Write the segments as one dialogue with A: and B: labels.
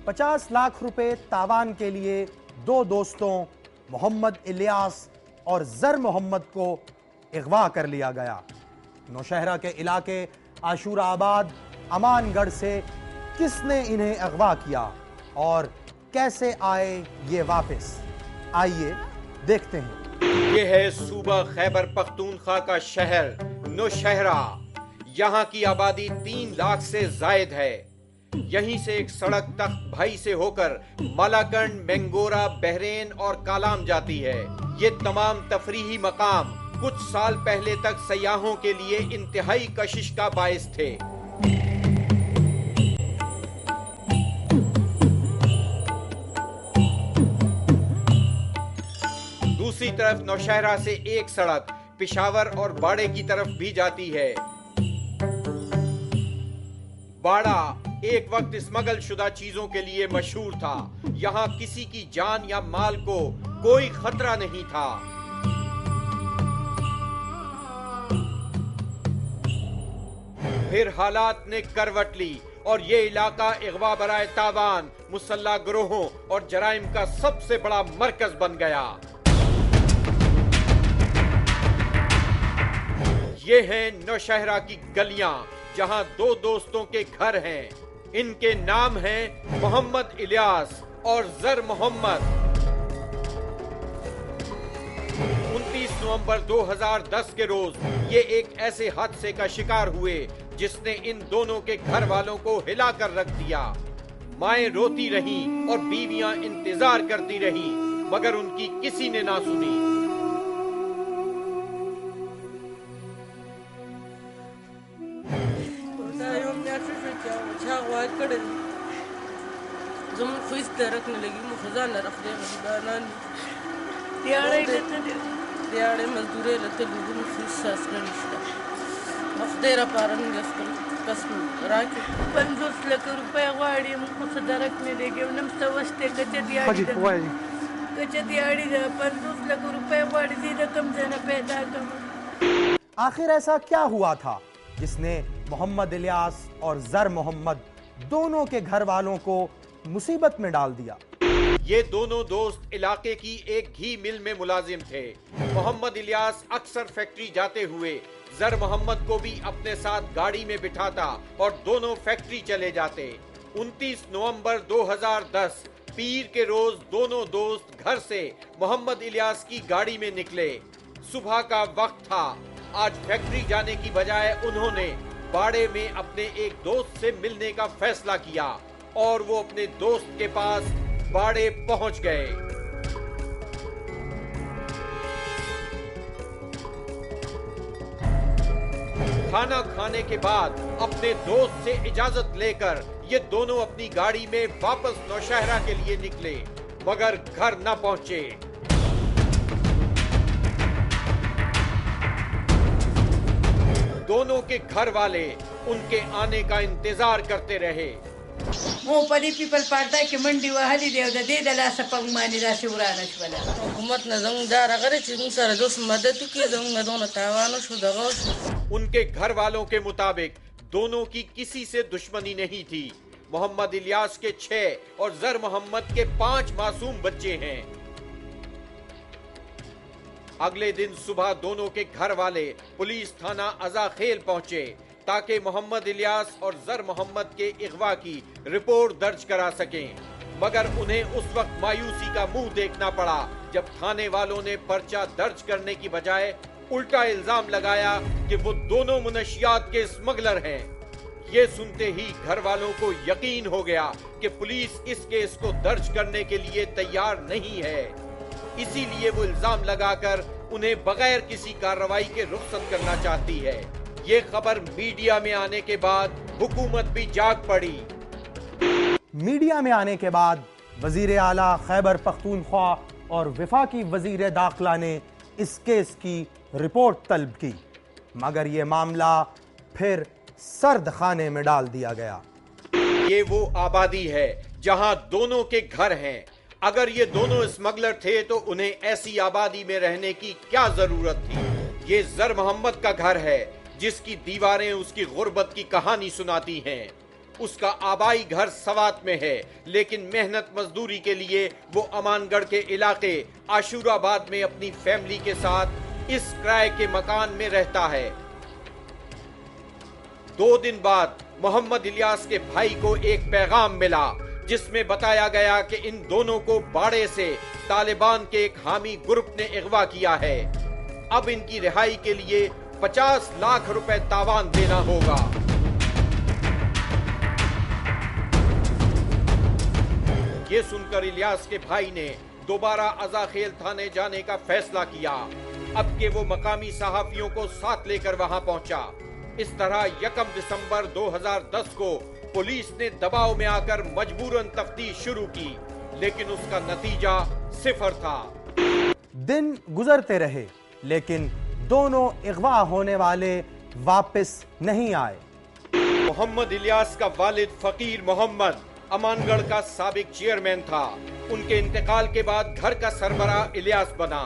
A: 50 लाख रुपए तावान के लिए दो दोस्तों मोहम्मद इलियास और जर मोहम्मद को अगवा कर लिया गया। नौशहरा के इलाके आशुराबाद अमानगढ़ से किसने इन्हें अगवा किया और कैसे आए ये वापस, आइए देखते हैं।
B: ये है सूबा खैबर पख्तूनख्वा का शहर नौशहरा। यहाँ की आबादी 3 लाख से जायद है। यहीं से एक सड़क तख्त भाई से होकर मालाकंड, बेंगोरा, बहरेन और कालाम जाती है। ये तमाम तफरीही मकाम कुछ साल पहले तक सयाहों के लिए इंतहाई कशिश का बायस थे। दूसरी तरफ नौशहरा से एक सड़क पिशावर और बाड़े की तरफ भी जाती है। बाड़ा एक वक्त स्मगल शुदा चीजों के लिए मशहूर था। यहाँ किसी की जान या माल को कोई खतरा नहीं था। फिर हालात ने करवट ली और ये इलाका अगवा बराए तावान, मुसल्ला गिरोहों और जराइम का सबसे बड़ा मरकज बन गया। ये हैं नौशहरा की गलियां जहां दो दोस्तों के घर हैं। इनके नाम हैं मोहम्मद इलियास और जर मोहम्मद। 29 नवंबर 2010 के रोज ये एक ऐसे हादसे का शिकार हुए जिसने इन दोनों के घर वालों को हिला कर रख दिया। माएं रोती रहीं और बीवियां इंतजार करती रहीं, मगर उनकी किसी ने ना सुनी।
A: आखिर ऐसा क्या हुआ था जिसने मोहम्मद इलियास और जर मोहम्मद दोनों के घर वालों को मुसीबत में डाल दिया?
B: ये दोनों दोस्त इलाके की एक घी मिल में मुलाजिम थे। मोहम्मद इलियास अक्सर फैक्ट्री जाते हुए जर मोहम्मद को भी अपने साथ गाड़ी में बिठाता और दोनों फैक्ट्री चले जाते। 29 नवंबर 2010 पीर के रोज दोनों दोस्त घर से मोहम्मद इलियास की गाड़ी में निकले। सुबह का वक्त था। आज फैक्ट्री जाने की बजाय उन्होंने बाड़े में अपने एक दोस्त से मिलने का फैसला किया और वो अपने दोस्त के पास बाड़े पहुंच गए। खाना खाने के बाद अपने दोस्त से इजाजत लेकर ये दोनों अपनी गाड़ी में वापस नौशहरा के लिए निकले, मगर घर न पहुंचे। दोनों के घर वाले उनके आने का इंतजार करते रहे।
C: परी पीपल पाडता की मंडी वाहली देव दे दला सपंग मानी दा शिवराना शिवला हुकूमत न जंग दार अगर चिंग सर दोस्त मदद की जंग दोनों तावानो शुदगो।
B: उनके घर वालों के मुताबिक दोनों की किसी से दुश्मनी नहीं थी। मोहम्मद इलियास के 6 और जर मोहम्मद के 5 मासूम बच्चे हैं। अगले दिन सुबह दोनों के घर वाले पुलिस थाना अज़ाखेल पहुंचे ताकि मोहम्मद इलियास और जर मोहम्मद के अगवा की रिपोर्ट दर्ज करा सकें, मगर उन्हें उस वक्त मायूसी का मुंह देखना पड़ा जब थाने वालों ने पर्चा दर्ज करने की बजाय उल्टा इल्जाम लगाया कि वो दोनों मुनशियात के स्मगलर हैं। ये सुनते ही घर वालों को यकीन हो गया कि पुलिस इस केस को दर्ज करने के लिए तैयार नहीं है। इसीलिए वो इल्जाम लगाकर उन्हें बगैर किसी कार्रवाई के रुखसत करना चाहती है। ये खबर मीडिया में आने के बाद हुकूमत भी जाग पड़ी।
A: मीडिया में आने के बाद वजीर आला खैबर पख्तूनख्वा और वफाकी वजीर दाखिला ने इस केस की रिपोर्ट तलब की, मगर ये मामला फिर सर्द खाने में डाल दिया गया।
B: ये वो आबादी है जहां दोनों के घर हैं। अगर ये दोनों स्मगलर थे तो उन्हें ऐसी आबादी में रहने की क्या जरूरत थी। ये जर मोहम्मद का घर है जिसकी दीवारें उसकी गुर्बत की कहानी सुनाती हैं। उसका आबाई घर सवात में है, लेकिन मेहनत मजदूरी के लिए वो अमानगढ़ के इलाके आशुराबाद में अपनी फैमिली के साथ इस किराए के मकान में रहता है। 2 दिन बाद मोहम्मद इलियास के भाई को एक पैगाम मिला जिसमें बताया गया कि इन दोनों को बाड़े से तालिबान के एक हामी ग्रुप ने अगवा किया है। अब इनकी रिहाई के लिए 50 लाख रुपए तावान देना होगा। ये सुनकर इलियास के भाई ने दोबारा अज़ाखेल थाने जाने का फैसला किया। अब के वो मकामी सहाफियों को साथ लेकर वहां पहुंचा। इस तरह 1 दिसंबर 2010 को पुलिस ने दबाव में आकर मजबूरन तफ्तीश शुरू की, लेकिन उसका नतीजा 0 था।
A: दिन गुजरते रहे, लेकिन दोनों अगवा होने वाले वापस नहीं आए।
B: मोहम्मद इलियास का वालिद फकीर मोहम्मद अमानगढ़ का साबिक चेयरमैन था। उनके इंतकाल के बाद घर का सरबराह इलियास बना,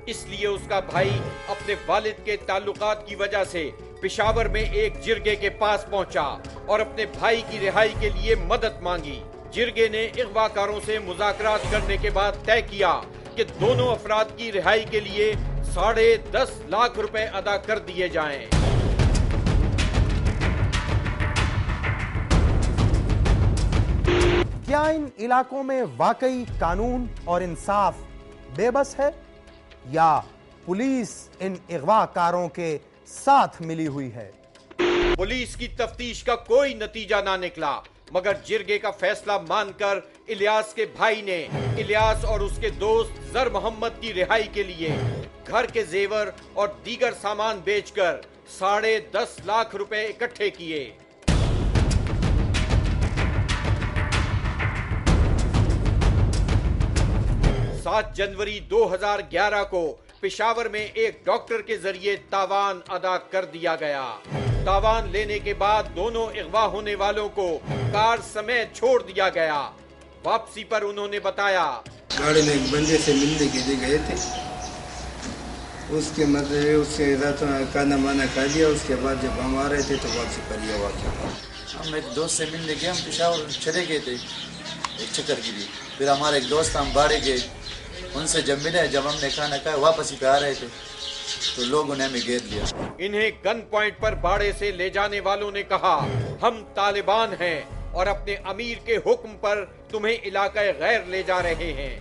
B: इसलिए उसका भाई अपने वालिद के ताल्लुकात की वजह से पेशावर में एक जिरगे के पास पहुंचा और अपने भाई की रिहाई के लिए मदद मांगी। जिरगे ने अगवाकारों से मुज़ाकरात करने के बाद तय किया कि दोनों अफराद की रिहाई के लिए 10.5 लाख रुपए अदा कर दिए जाएं।
A: क्या इन इलाकों में वाकई कानून और इंसाफ बेबस है, या पुलिस इन अगवाकारों के साथ मिली हुई है?
B: पुलिस की तफ्तीश का कोई नतीजा ना निकला, मगर जिरगे का फैसला मानकर इलियास के भाई ने इलियास और उसके दोस्त जर मोहम्मद की रिहाई के लिए घर के जेवर और दीगर सामान बेचकर 10.5 लाख रुपए इकट्ठे किए। 7 जनवरी 2011 को पेशावर में एक डॉक्टर के जरिए तावान अदा कर दिया गया। तावान लेने के बाद दोनों अगवा होने वालों को कार समेत छोड़ दिया गया। वापसी पर उन्होंने बताया,
D: गाड़ी में एक बंदे से मिलने के लिए गए थे, उसके मतलब उसके रात खाना माना खा लिया। उसके बाद जब हम आ रहे थे तो वापसी पर यह वाक़या हुआ।
E: हम एक दोस्त से मिलने गए, हम पेशावर चले गए थे एक चक्कर के लिए। फिर हमारे एक दोस्त हम बाड़े गए, उनसे जब मिले, जब हमने खाना खाया वापसी पे आ रहे थे तो लोगों ने हमें घेर लिया।
B: इन्हें गन पॉइंट पर बाड़े से ले जाने वालों ने कहा, हम तालिबान हैं और अपने अमीर के हुक्म पर तुम्हें इलाका गैर ले जा रहे हैं।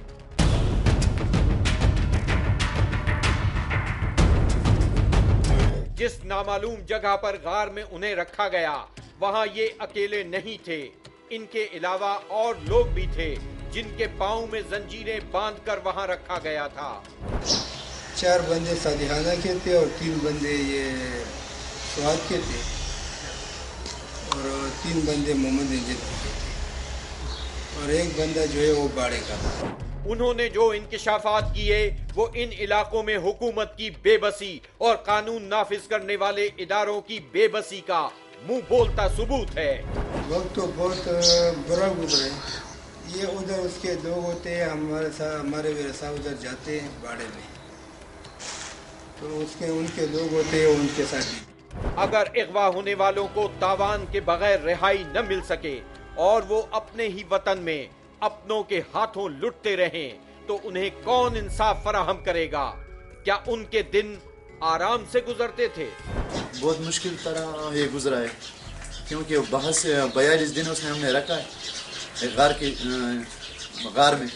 B: जिस नामालूम जगह पर गार में उन्हें रखा गया, वहां ये अकेले नहीं थे। इनके अलावा और लोग भी थे जिनके पांव में जंजीरें बांधकर वहां रखा गया था।
D: 4 बंदे सादिखाना के थे और 3 बंदे ये स्वाद के थे और 3 बंदे मोहम्मद इंजित के और 1 बंदा जो है वो बाड़े का था।
B: उन्होंने जो इंकिशाफात किए वो इन इलाकों में हुकूमत की बेबसी और कानून नाफिज करने वाले इदारों की बेबसी का मुंह बोलता सबूत है।
D: वक्त तो बहुत बुरा गुजरा है। ये उधर उसके लोग होते हैं, हमारे व्यवसाय उधर जाते हैं बाड़े में, तो उसके उनके लोग होते हैं, उनके साथ भी।
B: अगर अगवा होने वालों को तावान के बगैर रिहाई न मिल सके और वो अपने ही वतन में अपनों के हाथों लुटते रहें, तो उन्हें कौन इंसाफ फराहम करेगा? क्या उनके दिन आराम से गुजरते थे?
E: बहुत मुश्किल तरह ये गुजरा है, क्योंकि बाहर से 42 दिन उसने हमने रखा है एक गार में।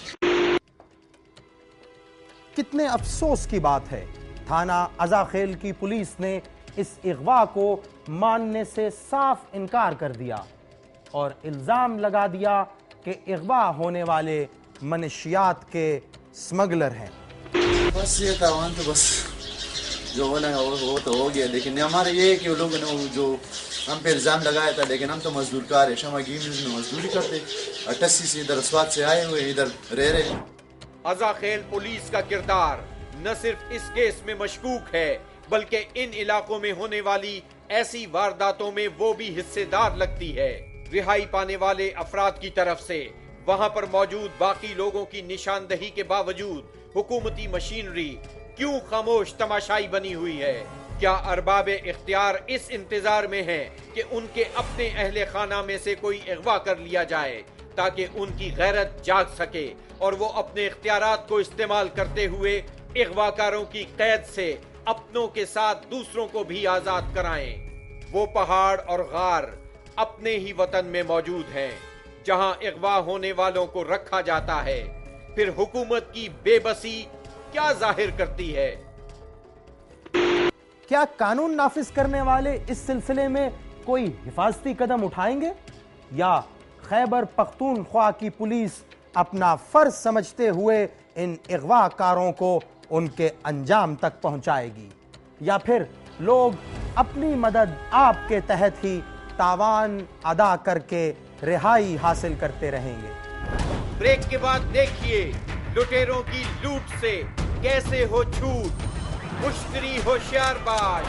A: कितने अफसोस की बात है, थाना अज़ाखेल की पुलिस ने इस अगवा को मानने से साफ इनकार कर दिया और इल्ज़ाम लगा दिया कि अगवा होने वाले मनशियात के स्मगलर हैं।
E: बस ये तावान तो बस जो होना है वो तो हो गया, लेकिन हमारे ये है कि वो लोगों ने जो हम पे इल्ज़ाम लगाया था, लेकिन हम तो मजदूर कार है, शमागी में मजदूरी करते, 88 से इधर स्वाद से आए हुए इधर रह रहे।
B: अज़ाखेल पुलिस का किरदार न सिर्फ इस केस में मशकूक है, बल्कि इन इलाकों में होने वाली ऐसी वारदातों में वो भी हिस्सेदार लगती है। रिहाई पाने वाले अफराद की तरफ से वहां पर मौजूद बाकी लोगों की निशानदही के बावजूद हुकूमती मशीनरी क्यों खामोश तमाशाई बनी हुई है? क्या अरबाबे इख्तियार इस इंतजार में हैं कि उनके अपने अहले खाना में से कोई अगवा कर लिया जाए ताकि उनकी गैरत जाग सके और वो अपने इख्तियारात को इस्तेमाल करते हुए अगवाकारों की कैद से अपनों के साथ दूसरों को भी आजाद कराएं। वो पहाड़ और गार अपने ही वतन में मौजूद हैं जहां अगवा होने वालों को रखा जाता है। फिर हुकूमत की बेबसी क्या जाहिर करती है?
A: क्या कानून नाफिज करने वाले इस सिलसिले में कोई हिफाजती कदम उठाएंगे या खैबर पख्तूनख्वा की पुलिस अपना फर्ज समझते हुए इन अगवाकारों को उनके अंजाम तक पहुंचाएगी, या फिर लोग अपनी मदद आपके तहत ही तावान अदा करके रिहाई हासिल करते रहेंगे?
B: ब्रेक के बाद देखिए लुटेरों की लूट से कैसे हो छूट मुश्तरी होशियारबाज।